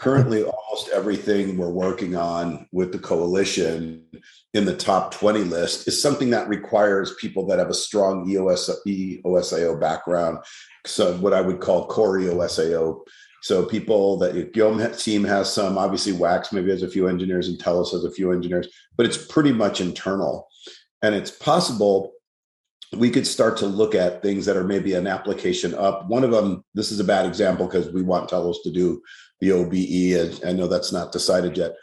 currently almost everything we're working on with the coalition in the top 20 list is something that requires people that have a strong EOSIO background. So what I would call core EOSIO. So people that Guillaume team has some, obviously Wax maybe has a few engineers and TELOS has a few engineers, but it's pretty much internal. And it's possible we could start to look at things that are maybe an application up. One of them, this is a bad example because we want TELOS to do the OBE. And I know that's not decided yet,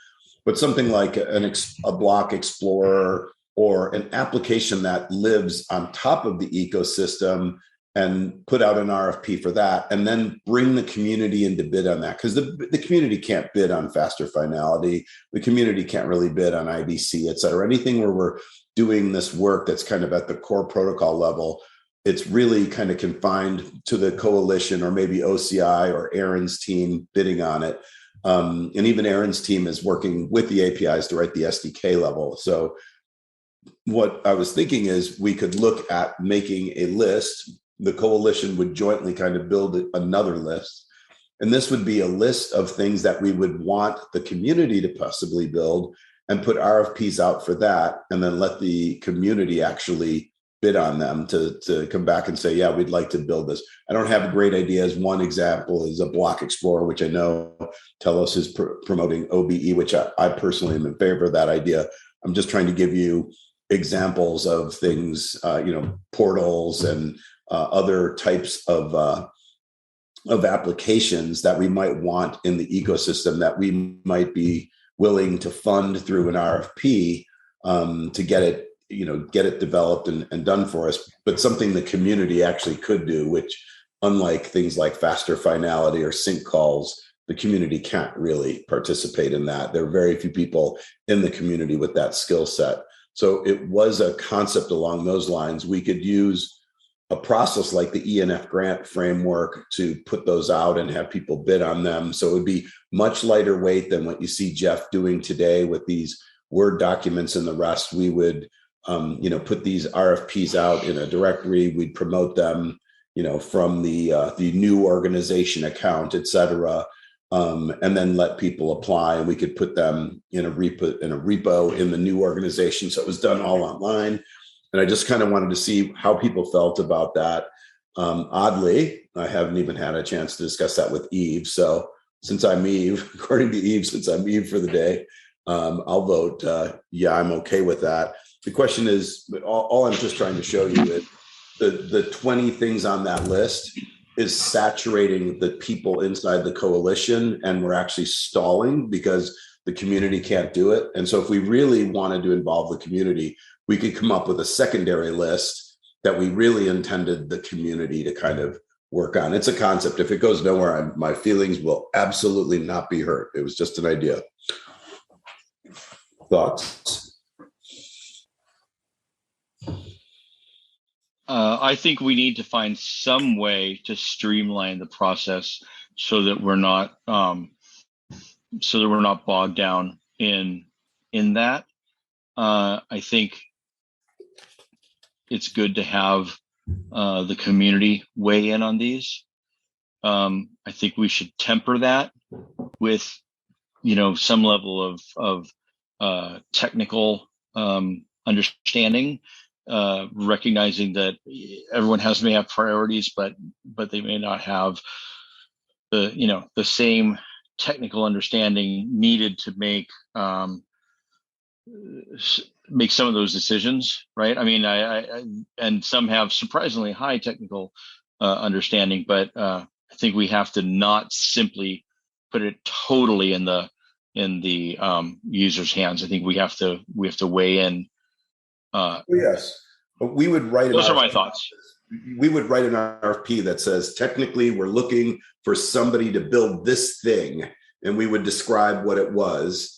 but something like a block explorer or an application that lives on top of the ecosystem and put out an RFP for that, and then bring the community in to bid on that. Because the community can't bid on faster finality. The community can't really bid on IBC, et cetera. Anything where we're doing this work that's kind of at the core protocol level, it's really kind of confined to the coalition or maybe OCI or Aaron's team bidding on it. And even Aaron's team is working with the APIs to write the SDK level. So what I was thinking is we could look at making a list. The coalition would jointly kind of build another list. And this would be a list of things that we would want the community to possibly build and put RFPs out for that. And then let the community actually bid on them to come back and say, yeah, we'd like to build this. I don't have great ideas. One example is a block explorer, which I know TELOS is promoting OBE, which I personally am in favor of that idea. I'm just trying to give you examples of things, portals and other types of applications that we might want in the ecosystem that we might be willing to fund through an RFP to get it developed and done for us, but something the community actually could do, which unlike things like faster finality or sync calls, the community can't really participate in that. There are very few people in the community with that skill set. So it was a concept along those lines. We could use a process like the ENF grant framework to put those out and have people bid on them. So it would be much lighter weight than what you see Jeff doing today with these Word documents and the rest. We would, put these RFPs out in a directory. We'd promote them, from the new organization account, et cetera, and then let people apply. And we could put them in a repo in the new organization. So it was done all online. And I just kind of wanted to see how people felt about that. Oddly, I haven't even had a chance to discuss that with Eve. So since I'm Eve, according to Eve, since I'm Eve for the day, I'll vote, I'm okay with that. The question is, all I'm just trying to show you is the 20 things on that list is saturating the people inside the coalition, and we're actually stalling because the community can't do it. And so if we really wanted to involve the community, we could come up with a secondary list that we really intended the community to kind of work on. It's a concept. If it goes nowhere, my feelings will absolutely not be hurt. It was just an idea. Thoughts? I think we need to find some way to streamline the process so that we're not bogged down in that. I think it's good to have the community weigh in on these. I think we should temper that with, some level of technical understanding, recognizing that everyone may have priorities, but they may not have the same technical understanding needed to make some of those decisions, right? I mean, I and some have surprisingly high technical understanding, but I think we have to not simply put it totally in the user's hands. I think we have to weigh in. Yes, but we would write. Those are my thoughts. We would write an RFP that says, technically, we're looking for somebody to build this thing, and we would describe what it was.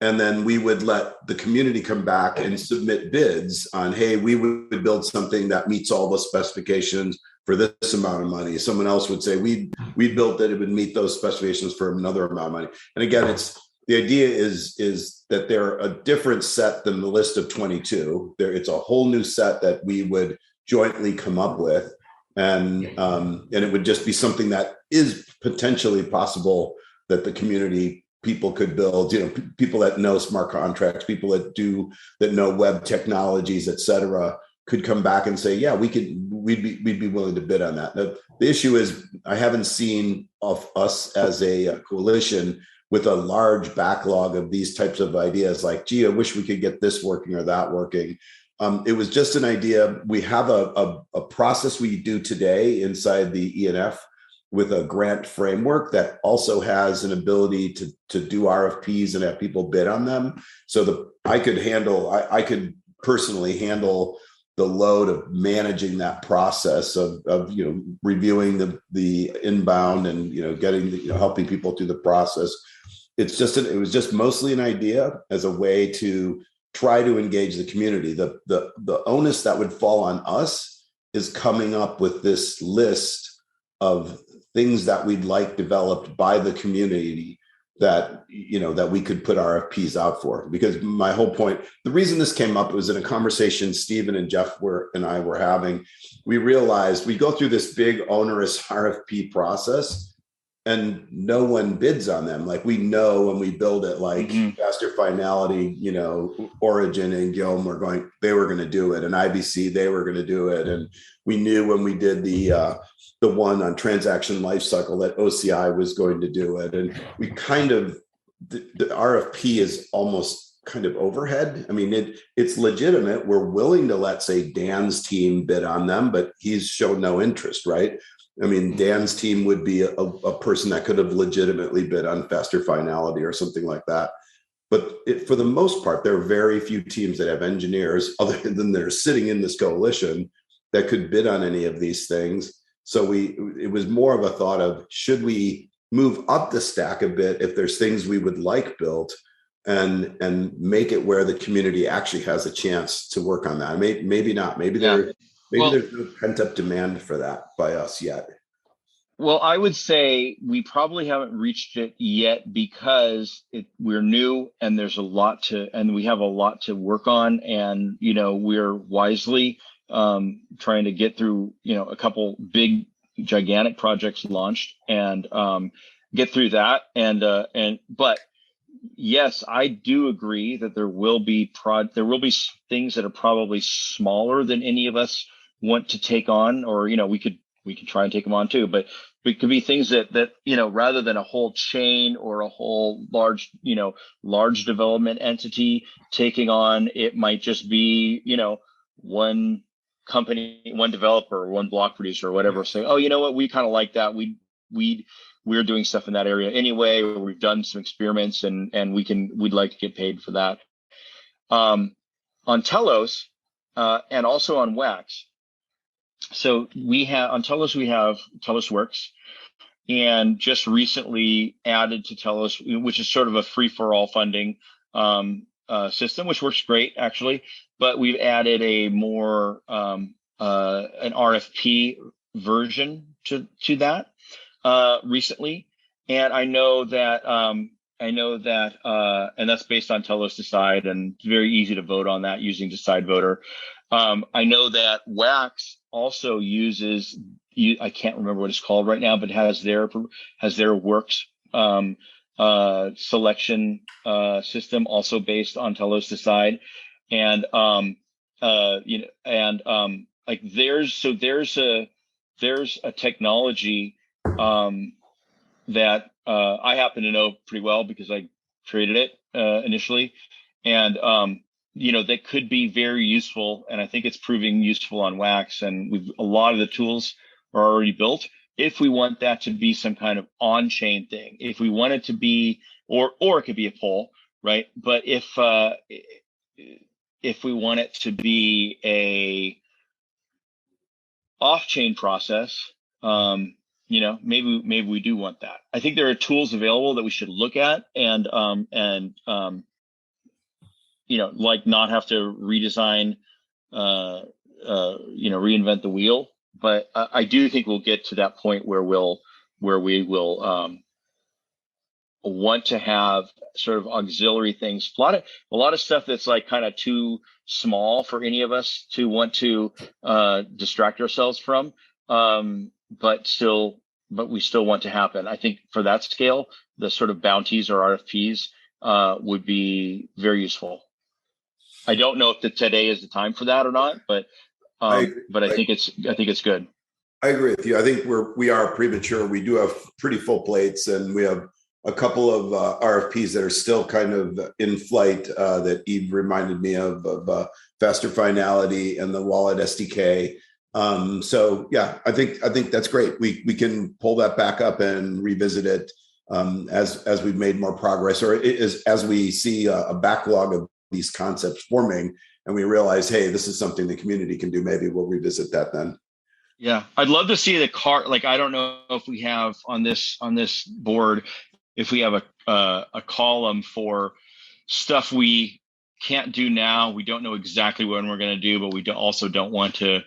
And then we would let the community come back and submit bids on, hey, we would build something that meets all the specifications for this amount of money. Someone else would say, we built it would meet those specifications for another amount of money. And again, the idea is that they're a different set than the list of 22. It's a whole new set that we would jointly come up with. And it would just be something that is potentially possible that the community people could build, people that know smart contracts, people that know web technologies, et cetera, could come back and say, yeah, we'd be willing to bid on that. Now, the issue is I haven't seen of us as a coalition with a large backlog of these types of ideas like, gee, I wish we could get this working or that working. It was just an idea. We have a process we do today inside the ENF with a grant framework that also has an ability to do RFPs and have people bid on them. So I could personally handle the load of managing that process of reviewing the inbound and getting helping people through the process. It was just mostly an idea as a way to try to engage the community. The onus that would fall on us is coming up with this list of things that we'd like developed by the community that we could put RFPs out for. Because my whole point, the reason this came up was in a conversation Stephen and Jeff and I were having. We realized we go through this big onerous RFP process and no one bids on them. Like, we know when we build it, like Faster Finality, Origin and Guillaume they were going to do it, and IBC, they were going to do it. And we knew when we did the one on transaction lifecycle that OCI was going to do it. And we the RFP is almost kind of overhead. I mean, it's legitimate. We're willing to let, say, Dan's team bid on them, but he's shown no interest, right? I mean, Dan's team would be a person that could have legitimately bid on Faster Finality or something like that. But for the most part, there are very few teams that have engineers other than they're sitting in this coalition that could bid on any of these things. So it was more of a thought of, should we move up the stack a bit if there's things we would like built, and make it where the community actually has a chance to work on that. Maybe not. Maybe there's no pent-up demand for that by us yet. Well, I would say we probably haven't reached it yet because we're new and we have a lot to work on, and we're wisely trying to get through a couple big gigantic projects launched and get through that, but yes, I do agree that there will be things that are probably smaller than any of us want to take on, or we could try and take them on too, but it could be things that rather than a whole chain or a whole large development entity taking on, it might just be one company, one developer, one block producer or whatever saying, oh, you know what, we kind of like that, we're doing stuff in that area anyway, or we've done some experiments and we'd like to get paid for that. On TELOS and also on WAX. So on TELOS, we have TELOS Works, and just recently added to TELOS, which is sort of a free-for-all funding system, which works great actually. But we've added a more an RFP version to that recently, and I know that, and that's based on TELOS Decide, and it's very easy to vote on that using Decide Voter. I know that WAX also uses, I can't remember what it's called right now, but has their Works selection system also based on TELOS Decide, and like there's a technology that I happen to know pretty well because I created it initially, and that could be very useful, and I think it's proving useful on WAX, and a lot of the tools are already built. If we want that to be some kind of on-chain thing, if we want it to be, or it could be a poll, right? But if we want it to be a off-chain process, maybe we do want that. I think there are tools available that we should look at and like not have to redesign, reinvent the wheel. But I do think we'll get to that point where we will want to have sort of auxiliary things. A lot of stuff that's like kind of too small for any of us to want to distract ourselves from, but still but we still want to happen. I think for that scale, the sort of bounties or RFPs would be very useful. I don't know if today is the time for that or not, but I think it's good. I agree with you. I think we are premature. We do have pretty full plates, and we have a couple of RFPs that are still kind of in flight that Eve reminded me of faster finality and the wallet SDK. So yeah, I think that's great. We can pull that back up and revisit it as we've made more progress, or as we see a backlog of these concepts forming, and we realize, hey, this is something the community can do. Maybe we'll revisit that then. Yeah, I'd love to see the card. Like, I don't know if we have on this board, if we have a column for stuff we can't do now. We don't know exactly when we're going to do, but we also don't want to,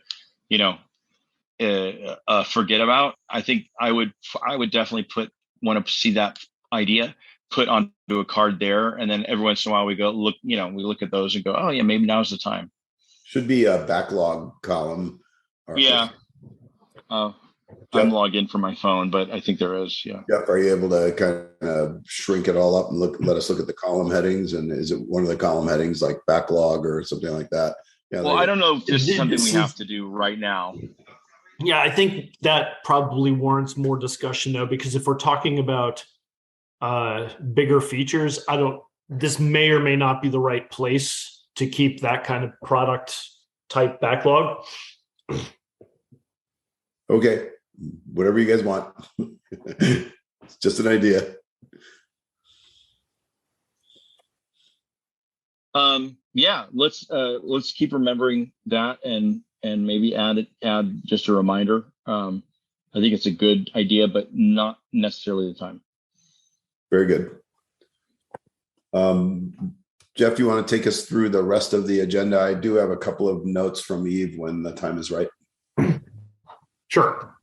forget about. I think I would definitely want to see that idea put onto a card there, and then every once in a while we go look. We look at those and go, oh yeah, maybe now's the time. Should be a backlog column. Yeah. I'm logged in from my phone, but I think there is. Yeah. Jeff, are you able to kind of shrink it all up and let us look at the column headings? And is it one of the column headings like backlog or something like that? Yeah. Well, I don't know if this is something we have to do right now. Yeah, I think that probably warrants more discussion though, because if we're talking about bigger features, this may or may not be the right place to keep that kind of product type backlog. Okay, whatever you guys want. It's just an idea. Yeah, let's keep remembering that and maybe add just a reminder. I think it's a good idea, but not necessarily the time. Very good. Jeff, you want to take us through the rest of the agenda? I do have a couple of notes from Eve when the time is right. Sure.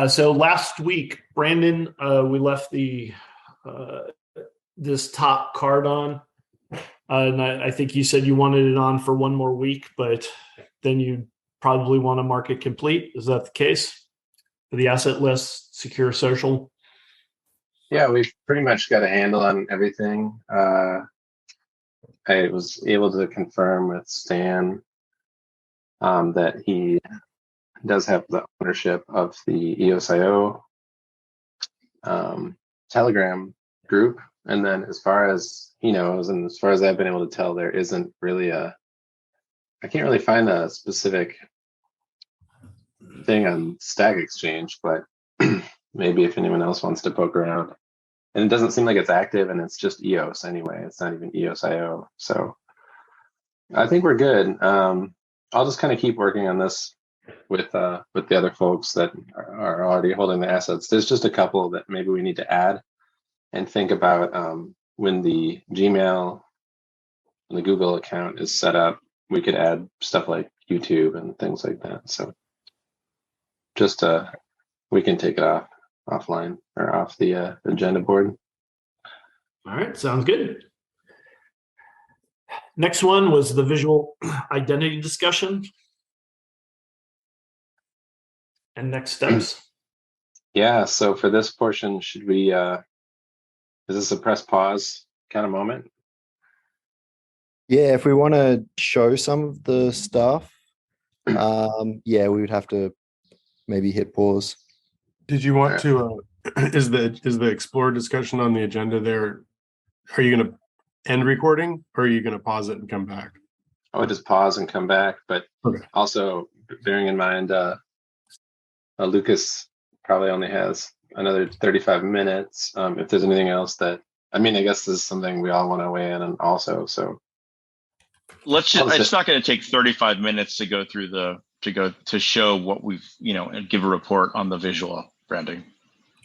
So last week, Brandon, we left this top card on, and I think you said you wanted it on for one more week, but then you probably want to mark it complete. Is that the case? For the asset list, secure social? Yeah, we've pretty much got a handle on everything. I was able to confirm with Stan that he does have the ownership of the EOSIO Telegram group. And then as far as he knows, and as far as I've been able to tell, there isn't really I can't really find a specific thing on Stack Exchange, but maybe if anyone else wants to poke around. And it doesn't seem like it's active, and it's just EOS anyway. It's not even EOSIO. So I think we're good. I'll just kind of keep working on this with the other folks that are already holding the assets. There's just a couple that maybe we need to add and think about when the Gmail and the Google account is set up. We could add stuff like YouTube and things like that. So just we can take it offline or off the agenda board. All right, sounds good. Next one was the visual identity discussion and next steps. Yeah, so for this portion, should we, is this a press pause kind of moment? Yeah, if we want to show some of the stuff, yeah, we would have to maybe hit pause. Did you want to, is the Explore discussion on the agenda there? Are you going to end recording or are you going to pause it and come back? I would just pause and come back, but okay. Also bearing in mind, Lucas probably only has another 35 minutes. If there's anything else that, I guess this is something we all want to weigh in on also. So it's not going to take 35 minutes to go through to show what we've, and give a report on the visual branding.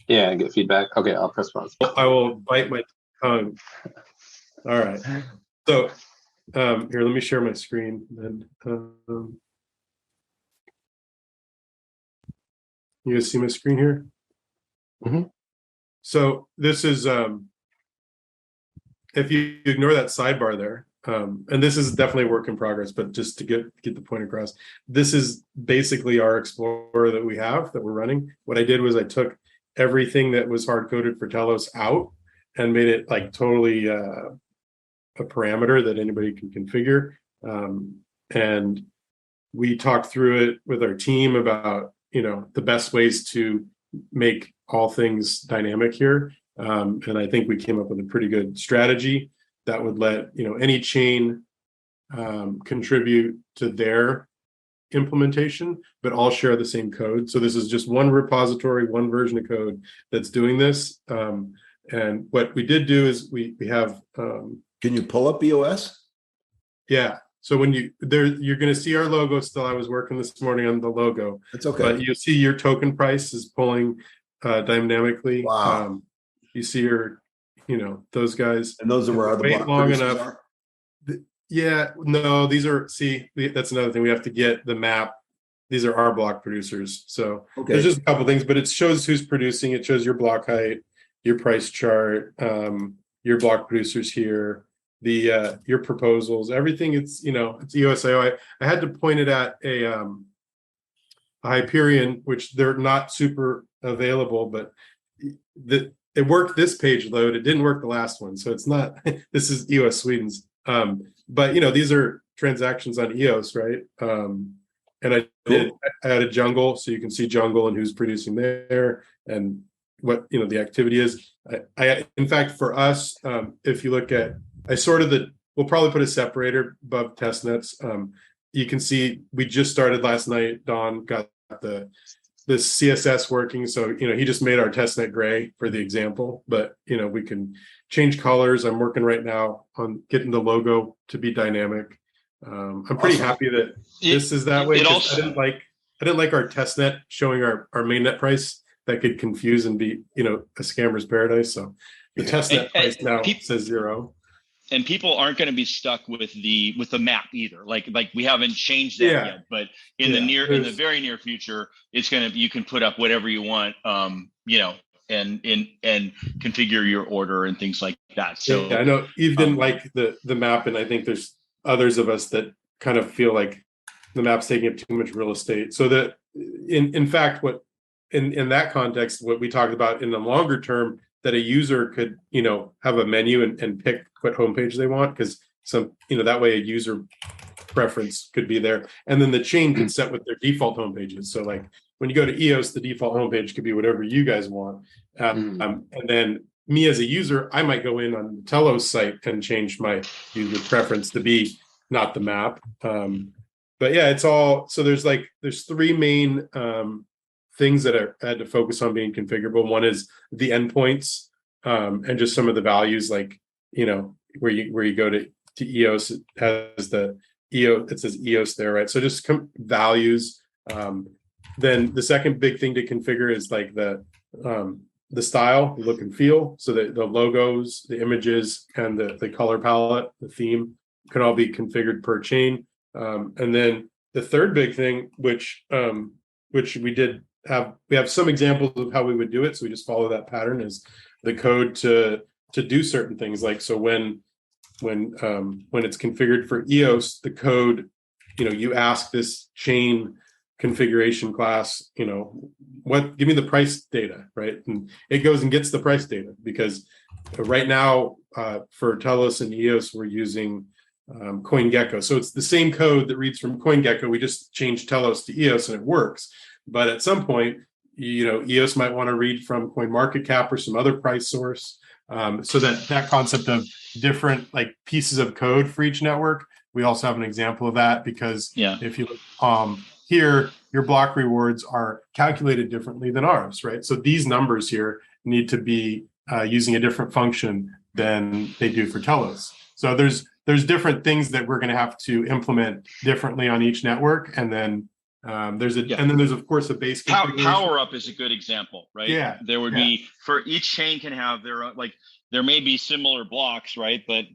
Yeah, and get feedback. Okay, I'll press pause. I will bite my tongue. All right. So here, let me share my screen then. You guys see my screen here? Mm-hmm. So this is, if you ignore that sidebar there, and this is definitely a work in progress, but just to get the point across, this is basically our Explorer that we have that we're running. What I did was I took everything that was hard coded for Telos out and made it like totally a parameter that anybody can configure. And we talked through it with our team about, the best ways to make all things dynamic here. And I think we came up with a pretty good strategy that would let, any chain contribute to their implementation, but all share the same code. So this is just one repository, one version of code that's doing this. And what we did do is we have. Can you pull up EOS? Yeah. So when you're going to see our logo still. I was working this morning on the logo. It's okay. But you'll see your token price is pulling dynamically. Wow. You see your, those guys. And those are where the block long producers enough. are? Yeah, no, that's another thing. We have to get the map. These are our block producers. So Okay. there's just a couple things, but it shows who's producing. It shows your block height, your price chart, your block producers here, your proposals, everything. It's it's EOSIO. I had to point it at a Hyperion, which they're not super available, but it worked this page load. It didn't work the last one, so it's not. This is EOS Sweden's. But these are transactions on EOS, right? And I added jungle, so you can see jungle and who's producing there and what the activity is. I in fact, for us, if you look at, we'll probably put a separator above test nets. You can see we just started last night. Don got the CSS working, so he just made our testnet gray for the example, but we can change colors. I'm working right now on getting the logo to be dynamic. I'm pretty happy that this is that way. I didn't like our testnet showing our mainnet price. That could confuse and be a scammer's paradise. So the testnet price now says 0. And people aren't going to be stuck with the map either. Like we haven't changed that yet, but in the very near future, you can put up whatever you want, and configure your order and things like that. So I know Eve didn't like the map, and I think there's others of us that kind of feel like the map's taking up too much real estate. So that in fact, what in that context, what we talked about in the longer term, that a user could, have a menu and pick what homepage they want, because that way a user preference could be there. And then the chain can set what their default homepages. So like when you go to EOS, the default homepage could be whatever you guys want. And then me as a user, I might go in on the Telos site and change my user preference to be not the map. But yeah, it's all, so there's 3 main things that I had to focus on being configurable. One is the endpoints, and just some of the values, like where you go to EOS, it has the EOS, it says EOS there, right? So just values. Then the second big thing to configure is like the style, the look and feel. So that the logos, the images, and the color palette, the theme can all be configured per chain. And then the third big thing, which we have some examples of how we would do it. So we just follow that pattern, is the code to do certain things. Like, so when it's configured for EOS, the code, you ask this chain configuration class, give me the price data, right? And it goes and gets the price data, because right now for Telos and EOS, we're using CoinGecko. So it's the same code that reads from CoinGecko. We just changed Telos to EOS and it works. But at some point, EOS might want to read from CoinMarketCap or some other price source. So that concept of different pieces of code for each network, we also have an example of that, because if you look here, your block rewards are calculated differently than ours, right? So these numbers here need to be using a different function than they do for Telos. So there's different things that we're going to have to implement differently on each network, and then and then there's of course a base power up is a good example, right? Yeah, there would be, for each chain can have their own, there may be similar blocks, right? But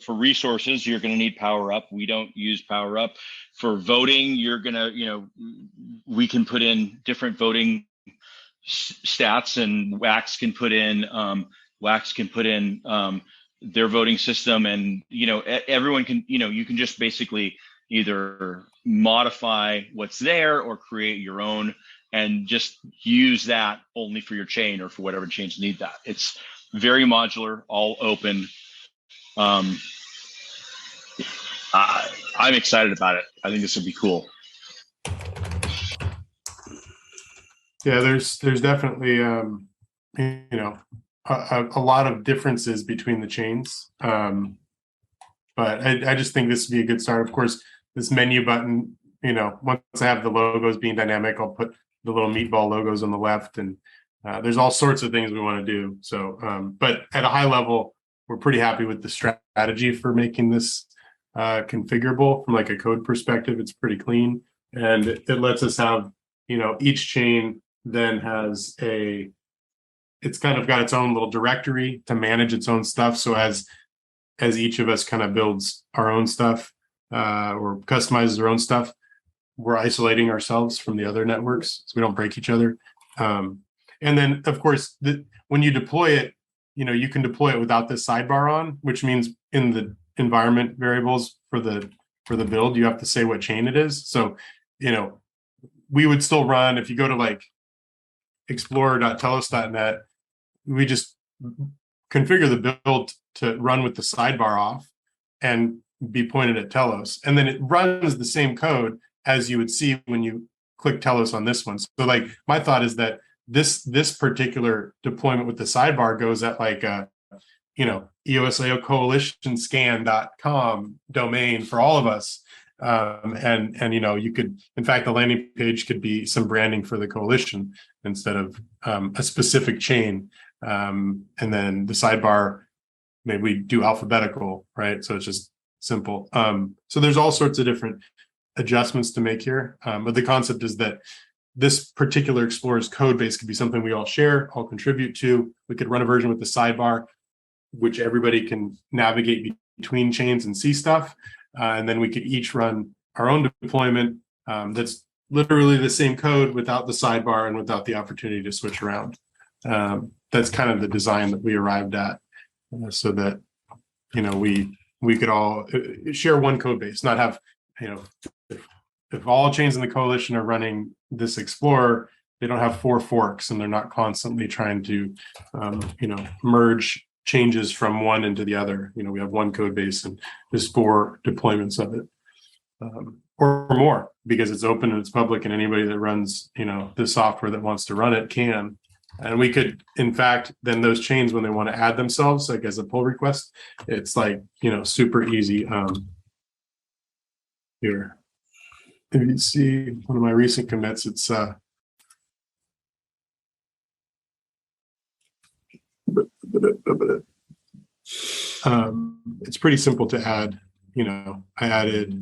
for resources, you're going to need power up. We don't use power up. For voting, you're going to, we can put in different voting stats, and Wax can put in their voting system, and everyone can, you can just basically either modify what's there or create your own and just use that only for your chain or for whatever chains need that. It's very modular, all open. I'm excited about it. I think this would be cool. Yeah, there's definitely a lot of differences between the chains, but I just think this would be a good start. Of course, this menu button, once I have the logos being dynamic, I'll put the little meatball logos on the left, and there's all sorts of things we want to do. So, but at a high level, we're pretty happy with the strategy for making this configurable from like a code perspective. It's pretty clean, and it lets us have, each chain then has it's kind of got its own little directory to manage its own stuff. So as each of us kind of builds our own stuff or customizes our own stuff, we're isolating ourselves from the other networks so we don't break each other. And then, of course, when you deploy it, you can deploy it without this sidebar on, which means in the environment variables for the build, you have to say what chain it is. So, we would still run, if you go to like explorer.telos.net, we just configure the build to run with the sidebar off and be pointed at Telos. And then it runs the same code as you would see when you click Telos on this one. So like my thought is that this particular deployment with the sidebar goes at like EOSIO Coalition scan.com domain for all of us. And you could, in fact, the landing page could be some branding for the coalition instead of a specific chain. And then the sidebar, maybe we do alphabetical, right? So it's just simple. So there's all sorts of different adjustments to make here. But the concept is that this particular Explorer's code base could be something we all share, all contribute to. We could run a version with the sidebar, which everybody can navigate between chains and see stuff. And then we could each run our own deployment that's literally the same code without the sidebar and without the opportunity to switch around. That's kind of the design that we arrived at, so that we could all share one code base, not have if all chains in the coalition are running this Explorer, they don't have 4 forks and they're not constantly trying to merge changes from one into the other. We have one code base and there's 4 deployments of it, or more, because it's open and it's public, and anybody that runs the software that wants to run it can. And we could, in fact, then those chains, when they want to add themselves, like as a pull request, it's like super easy. Here, if you see one of my recent commits, it's it's pretty simple to add. I added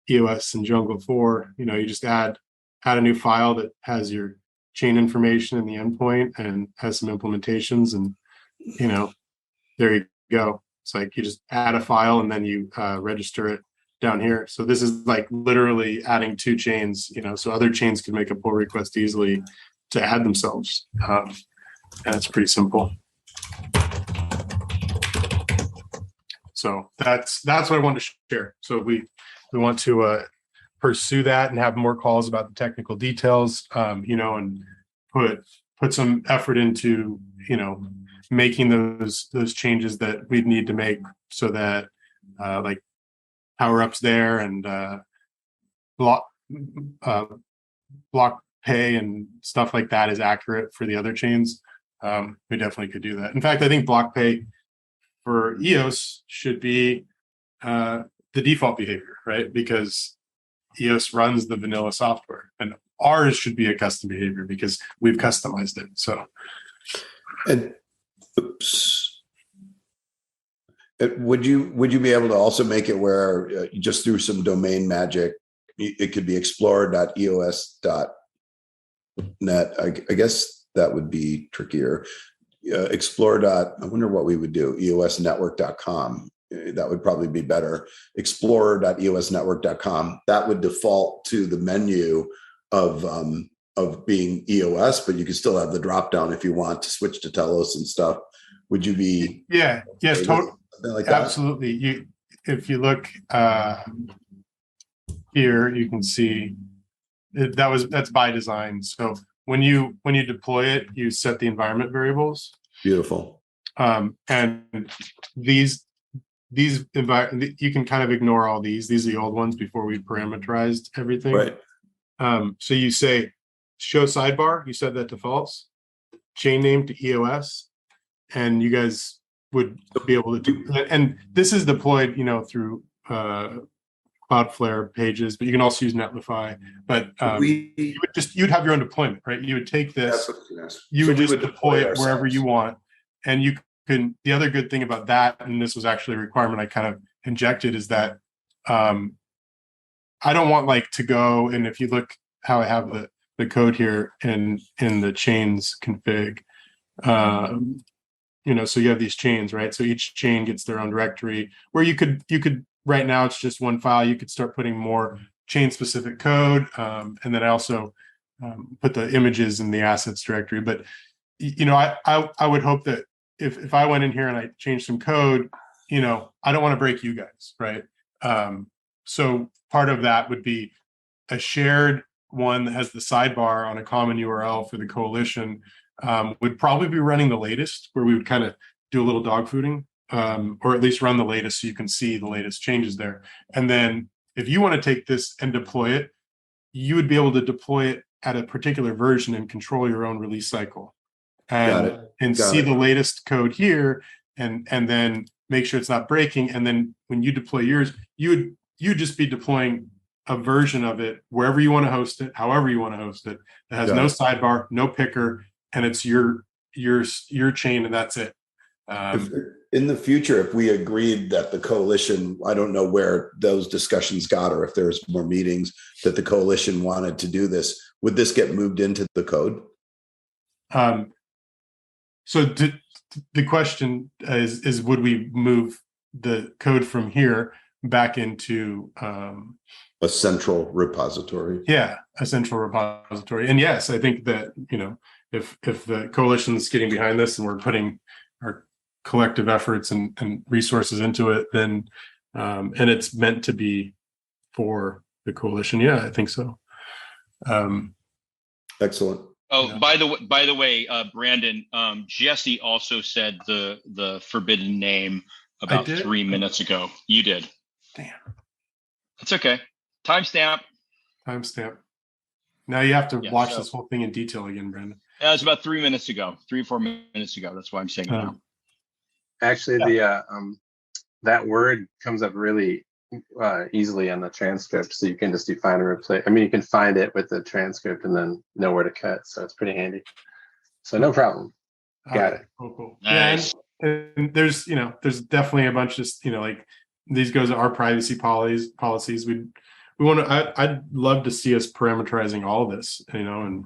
EOS and Jungle 4. You just add a new file that has your chain information and the endpoint and has some implementations, and there you go. It's like you just add a file and then you register it down here. So this is like literally adding 2 chains, so other chains could make a pull request easily to add themselves. And it's pretty simple. So that's what I wanted to share. So we want to pursue that and have more calls about the technical details, and put some effort into, making those changes that we'd need to make so that like power ups there and block pay and stuff like that is accurate for the other chains. We definitely could do that. In fact, I think block pay for EOS should be the default behavior, right? Because EOS runs the vanilla software, and ours should be a custom behavior because we've customized it. So, and would you be able to also make it where just through some domain magic, it could be explorer.eos.net? I guess that would be trickier. I wonder what we would do. EOSnetwork.com. That would probably be better. Explorer.eosnetwork.com. That would default to the menu of being EOS, but you can still have the drop down if you want to switch to Telos and stuff. Would you be? Yeah. Yes. Something like that? Absolutely. If you look here, you can see that's by design. So when you deploy it, you set the environment variables. Beautiful. And these you can kind of ignore all these. These are the old ones before we parameterized everything. Right. So you say show sidebar, you set that to false, chain name to EOS, and you guys would be able to do that. And this is deployed, through Cloudflare pages, but you can also use Netlify. But you'd have your own deployment, right? You would take this, you would just deploy it wherever you want, and you can. The other good thing about that, and this was actually a requirement I kind of injected, is that I don't want to go, and if you look how I have the code here in the chains config, so you have these chains, right? So each chain gets their own directory where you could right now it's just one file. You could start putting more chain specific code. And then I also put the images in the assets directory. But, I would hope that if I went in here and I changed some code, I don't want to break you guys, right? So part of that would be a shared one that has the sidebar on a common URL for the coalition, would probably be running the latest, where we would kind of do a little dogfooding, or at least run the latest so you can see the latest changes there. And then if you want to take this and deploy it, you would be able to deploy it at a particular version and control your own release cycle. And see the latest code here, and then make sure it's not breaking. And then when you deploy yours, you'd just be deploying a version of it wherever you want to host it, however you want to host it. It has no sidebar, no picker, and it's your chain, and that's it. In the future, if we agreed that the coalition, I don't know where those discussions got, or if there's more meetings that the coalition wanted to do this, would this get moved into the code? So the question is would we move the code from here back into a central repository? Yeah, a central repository. And yes, I think that, if the coalition's getting behind this and we're putting our collective efforts and resources into it, then and it's meant to be for the coalition, yeah, I think so. Excellent. Oh, by the way, Brandon, Jesse also said the forbidden name about 3 minutes ago. You did. Damn. That's okay. Timestamp. Now you have to watch this whole thing in detail again, Brandon. It was about 3 minutes ago, 3 or 4 minutes ago. That's why I'm saying it now. Actually, that word comes up really easily on the transcript, so you can just define and replace. I mean, you can find it with the transcript and then know where to cut, so it's pretty handy. So no problem. Got it. Cool. Nice. Yeah, and there's definitely a bunch of these goes to our privacy policies. We want to. I'd love to see us parameterizing all of this, and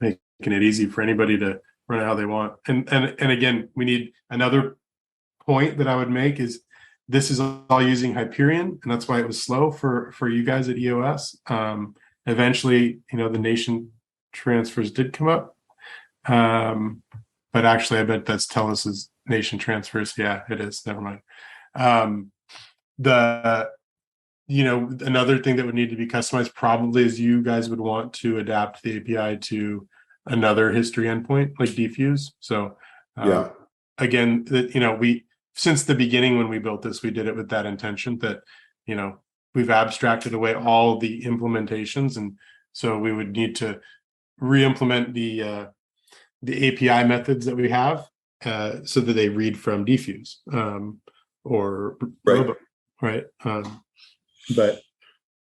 making it easy for anybody to run it how they want. And again, we need another point that I would make is this is all using Hyperion, and that's why it was slow for you guys at EOS. Eventually, the nation transfers did come up, but actually, I bet that's TELOS's nation transfers. Yeah, it is. Never mind. Another thing that would need to be customized probably is you guys would want to adapt the API to another history endpoint like defuse. So again, we since the beginning when we built this, we did it with that intention that we've abstracted away all the implementations, and so we would need to re-implement the API methods that we have so that they read from defuse or Robo, right?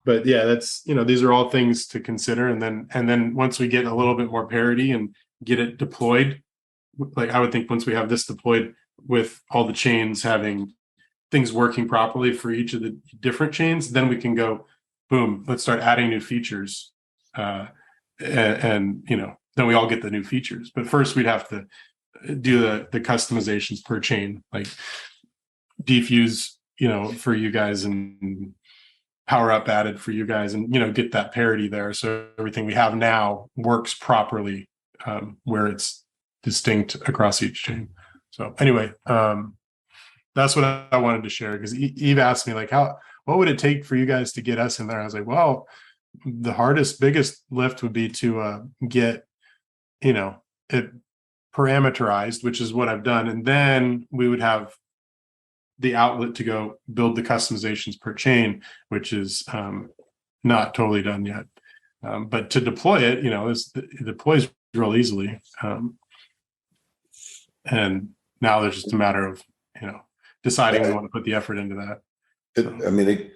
But yeah, that's these are all things to consider, and then once we get a little bit more parity and get it deployed, like I would think once we have this deployed with all the chains having things working properly for each of the different chains, then we can go boom, let's start adding new features, and then we all get the new features. But first we'd have to do the customizations per chain, like defuse for you guys and power up added for you guys, and get that parity there so everything we have now works properly where it's distinct across each chain. So anyway, that's what I wanted to share, because Eve asked me like, what would it take for you guys to get us in there? I was like, well, the biggest lift would be to get, it parameterized, which is what I've done. And then we would have the outlet to go build the customizations per chain, which is not totally done yet. But to deploy it, it deploys real easily. And now there's just a matter of, deciding we want to put the effort into that.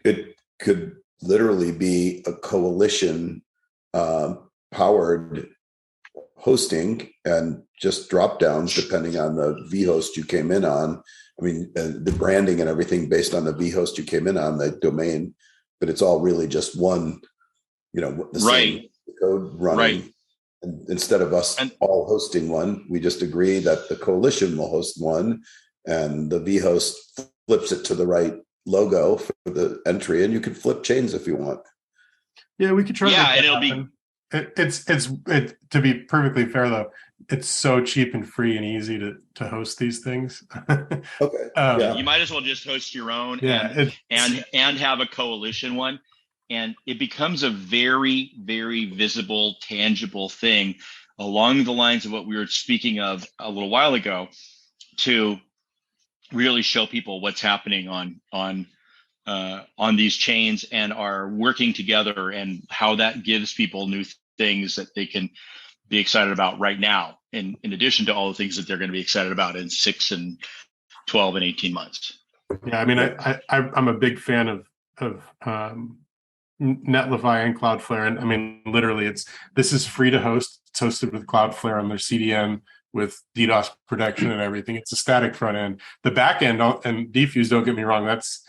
It could literally be a coalition powered hosting and just drop downs depending on the vhost you came in on. The branding and everything based on the vhost you came in on, the domain, but it's all really just one, the same code running. Right. And instead of us all hosting one, we just agree that the coalition will host one, and the vhost flips it to the right logo for the entry, and you can flip chains if you want. Yeah, we could try. Yeah, and it'll be. It's to be perfectly fair though, it's so cheap and free and easy to host these things. Okay. You might as well just host your own. Yeah, and have a coalition one, and it becomes a very, very visible, tangible thing along the lines of what we were speaking of a little while ago, to really show people what's happening on these chains and are working together, and how that gives people new things that they can be excited about right now, in addition to all the things that they're going to be excited about in 6 and 12 and 18 months. Yeah, I'm a big fan of Netlify and Cloudflare, and literally this is free to host. It's hosted with Cloudflare on their CDN with DDoS protection and everything. It's a static front end. The back end and defuse, don't get me wrong, that's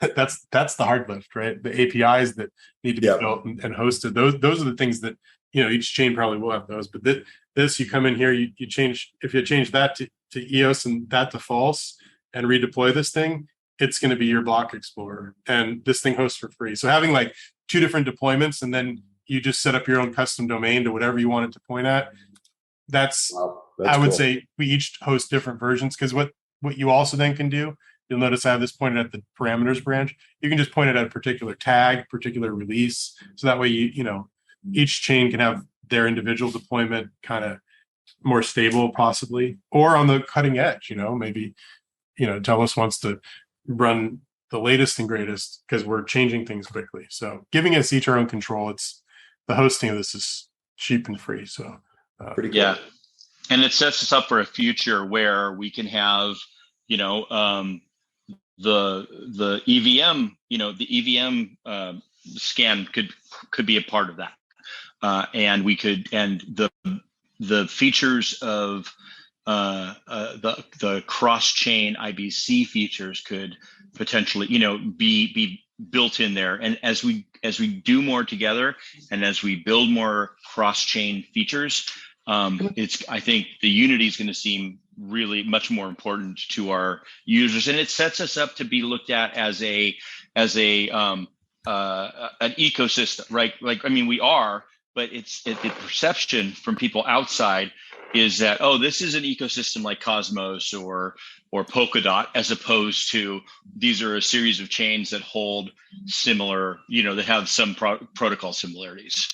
the hard lift, right? The APIs that need to be built and hosted. Those are the things that, each chain probably will have those. But this you come in here, you change, if you change that to EOS and that to false and redeploy this thing, it's going to be your block explorer, and this thing hosts for free. So having like 2 different deployments, and then you just set up your own custom domain to whatever you want it to point at. That's I would say we each host different versions, because what you also then can do, you'll notice I have this pointed at the parameters branch. You can just point it at a particular tag, particular release. So that way, each chain can have their individual deployment kind of more stable, possibly, or on the cutting edge, maybe, TELOS wants to run the latest and greatest because we're changing things quickly. So giving us each our own control, the hosting of this is cheap and free. So pretty cool. Yeah. And it sets us up for a future where we can have, the EVM, the EVM scan could be a part of that. And the features of the cross-chain IBC features could potentially, be built in there. And as we do more together, and as we build more cross-chain features, I think the unity is going to seem really much more important to our users, and it sets us up to be looked at as an ecosystem, right? We are, but it's the perception from people outside is that, this is an ecosystem like Cosmos or Polkadot, as opposed to these are a series of chains that hold similar, that have some protocol similarities.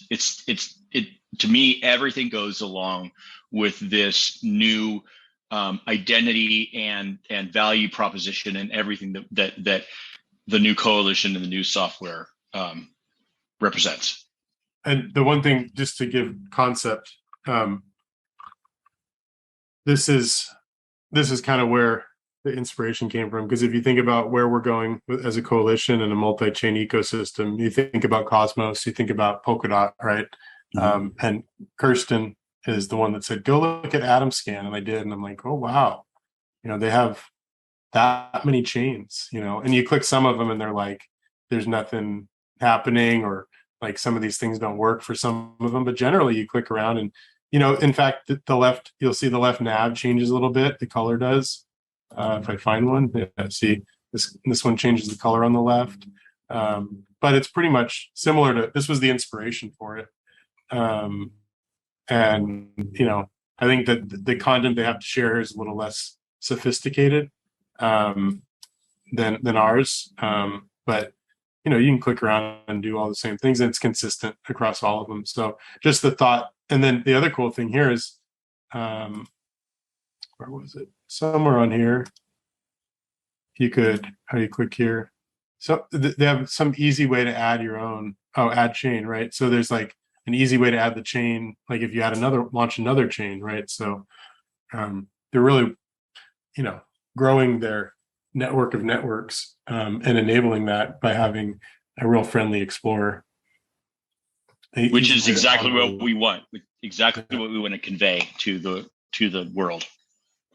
To me, everything goes along with this new identity and value proposition, and everything that the new coalition and the new software represents. And the one thing, just to give concept, this is kind of where the inspiration came from. Because if you think about where we're going as a coalition and a multi-chain ecosystem, you think about Cosmos, you think about Polkadot, right? Mm-hmm. And Kirsten is the one that said, go look at AtomScan. And I did. And I'm like, oh, wow. They have that many chains, and you click some of them and they're like, there's nothing happening, or like some of these things don't work for some of them. But generally you click around and, in fact, the left, you'll see the left nav changes a little bit. The color does. If I find one, see this one changes the color on the left. But it's pretty much similar to, this was the inspiration for it. And, I think that the content they have to share is a little less sophisticated than ours. But you know, you can click around and do all the same things, and it's consistent across all of them. So just the thought. And then the other cool thing here is, where was it? Somewhere on here, you could, how do you click here? So they have some easy way to add your own, add chain, right? So there's like an easy way to add the chain, like if you add launch another chain, right? So they're really, you know, growing their network of networks and enabling that by having a real friendly explorer. Which is exactly what we want, exactly what we want to convey to the world.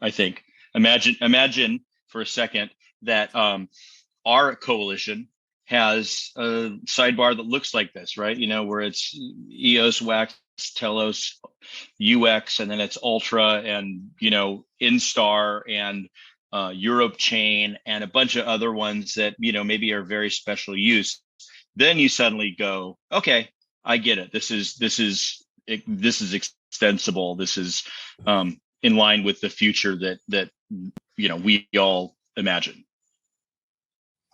I think. Imagine for a second that our coalition has a sidebar that looks like this, right? You know, where it's EOS, WAX, TELOS, UX, and then it's Ultra, and you know, Instar, and Europe Chain, and a bunch of other ones that, you know, maybe are very special use. Then you suddenly go, okay, I get it. This is extensible. This is in line with the future that you know we all imagine.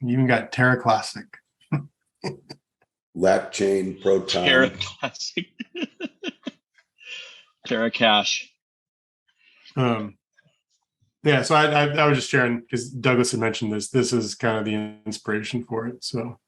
You even got Terra Classic, Lat Chain, Proton, Terra Classic, Terra Cash. Yeah, so I was just sharing because Douglas had mentioned this. This is kind of the inspiration for it. So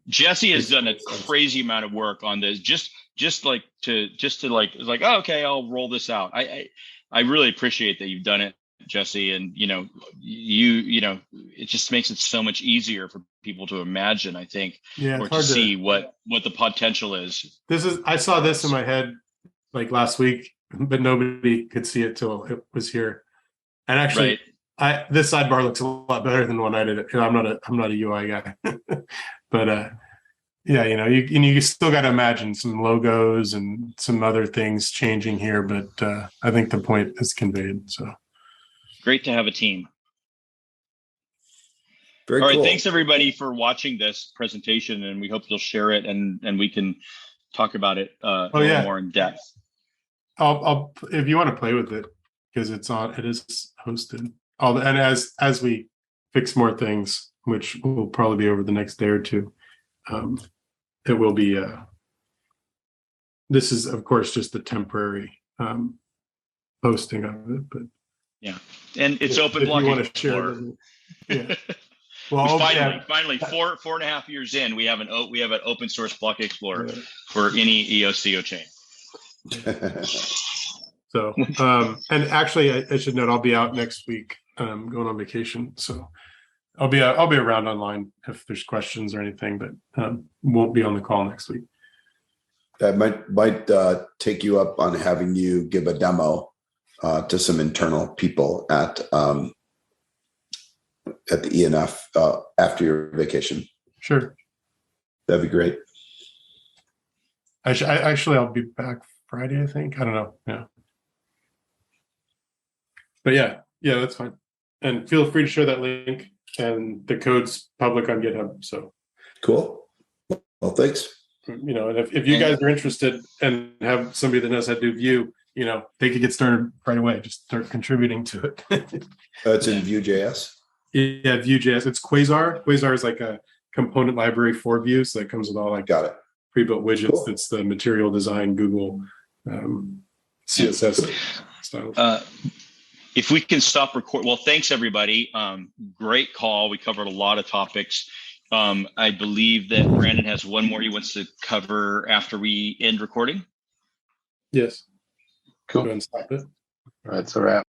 Jesse has done a crazy amount of work on this. Just to like, oh, okay, I'll roll this out. I really appreciate that you've done it, Jesse, and you know, you know, it just makes it so much easier for people to imagine, I think, or to see what the potential is. I saw this in my head like last week, but nobody could see it till it was here. And actually, right. This sidebar looks a lot better than the one I did. I'm not a UI guy, but yeah, you know, you still got to imagine some logos and some other things changing here. But I think the point is conveyed. So great to have a team. Very All right, cool. Thanks everybody for watching this presentation, and we hope you'll share it and we can talk about it a little more in depth. I'll if you want to play with it, because it is hosted. And as we fix more things, which will probably be over the next day or two, it will be. This is, of course, just the temporary posting of it, but yeah, and it's open block Explorer. Yeah. Well, finally, 4.5 years in, we have an open source block explorer for any EOSIO chain. So, and actually, I should note I'll be out next week, going on vacation. So, I'll be around online if there's questions or anything, but won't be on the call next week. That might take you up on having you give a demo to some internal people at the ENF after your vacation. Sure, that'd be great. I'll be back Friday, I think. I don't know. Yeah. But yeah, that's fine. And feel free to share that link, and the code's public on GitHub. So cool. Well, thanks. You know, and if you guys are interested and have somebody that knows how to do Vue, you know, they could get started right away. Just start contributing to it. It's in Vue.js. Yeah, Vue.js. It's Quasar. Quasar is like a component library for Vue, so it comes with all like pre-built widgets. Cool. That's the material design, Google, CSS styles. If we can stop record. Well, thanks everybody. Great call. We covered a lot of topics. I believe that Brandon has one more he wants to cover after we end recording. Yes. Cool. Go ahead and stop it. All right, so wrap.